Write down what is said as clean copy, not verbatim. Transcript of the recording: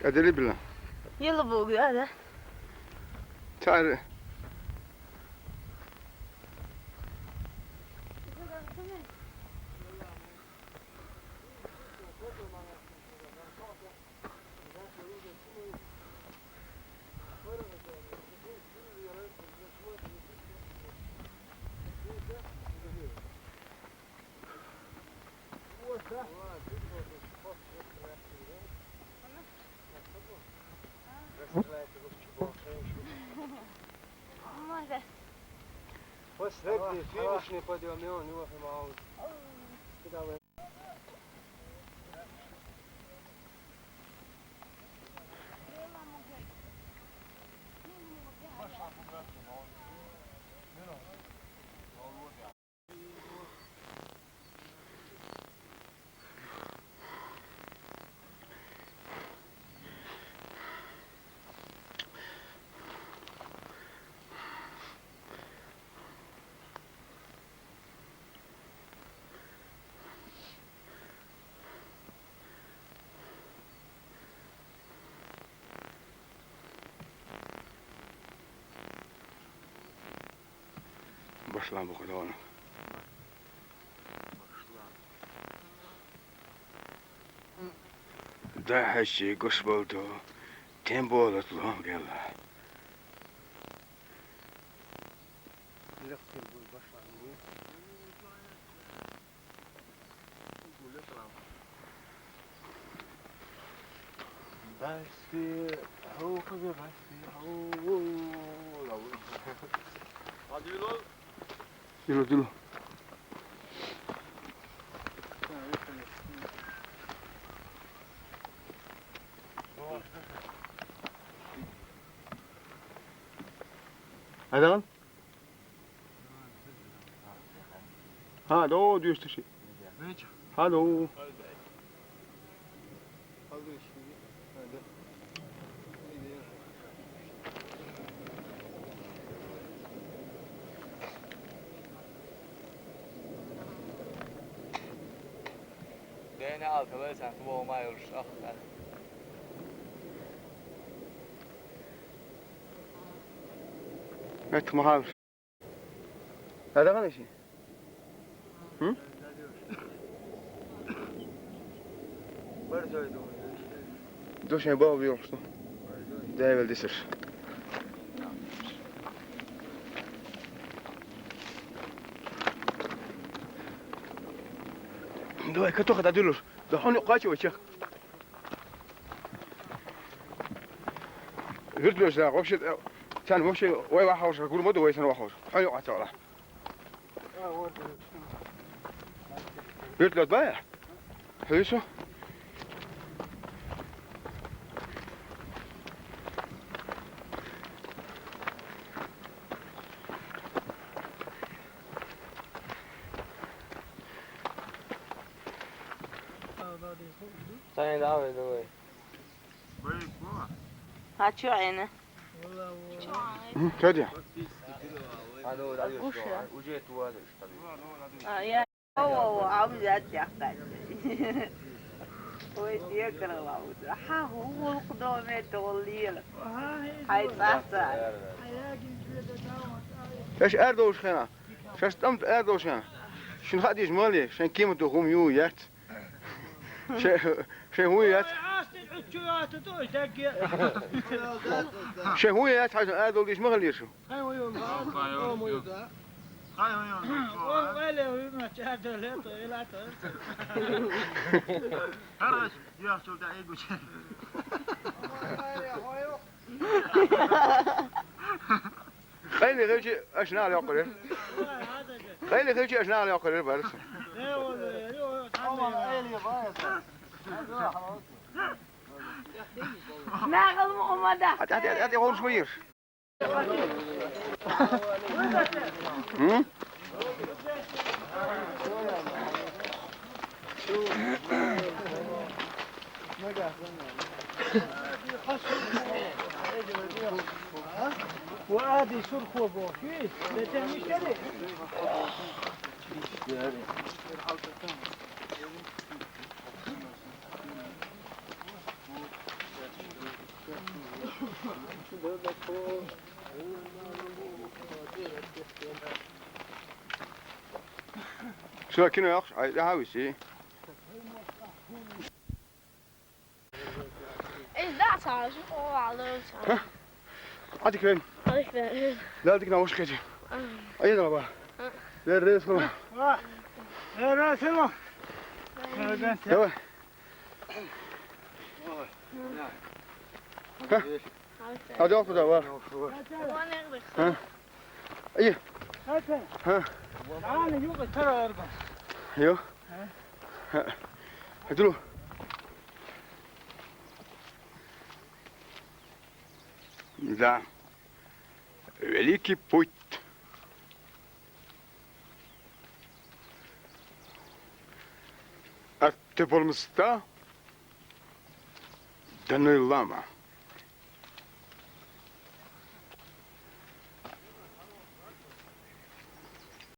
أدري بالله. يلا بوق هذا. تعال. بس ركضي فيه مش نقدر يوميون يوقف معه كده. Başlan bu kadar onu. Da her şey kuş buldu. Tempo olatlan gel. بس هو كذا بس هو hadi yürü. Yürü. Hadi lan. Hadi o diyor işte şey. Hadi o. DNA alkalı sen bu olmaya olur. Ah ben. Evet mahal. Hadi lan işi. Hı? Doe zijn bal weer opstaan. Daar wil dit er. Doe ik toch dat dulur. De hond qaatje wat je. Hurtloos daar. Of je zijn of je wij wacht houden. Goed moet wij zijn wacht houden. Ga je wat houden. Hurtloos bij. Hoe is zo? Sen de abi de. هات شو عينه؟ Hadi. Hadi o da diyor. Ucet var işte. يا هو عاوز يحتاج هو يقرا عاوز هو القدوم تولي هاي صح Şaş erdoğuş khana. Şaş tam erdoğuş khana. Şun hadi jmali. Şen kimet hum yu yat. Şey hu yat. Şey hu yat hasan erdoğuş ishmaghli şu. خلي غيرتي اشنا على قرير خلي غيرتي اشنا على قرير بس ناقل مؤمدة هاتي هون شوير هم وادي سرخو بوشي لتنمي شري Så kender jeg også. Ej, det har vi set. Is dat trouwens? Oh, leuk zo. Hadi köyüm. Had ik wel. Laat ik nou eens kijken. Ayı da bak. Ver reis falan. Evet, tamam. Evet. Hadi op da var. Wanneer İyi. Hadi. Ha. Ana yok tara arba. Yo. Hadi lu. Da. Veliki put. A te polmsta? Danilama.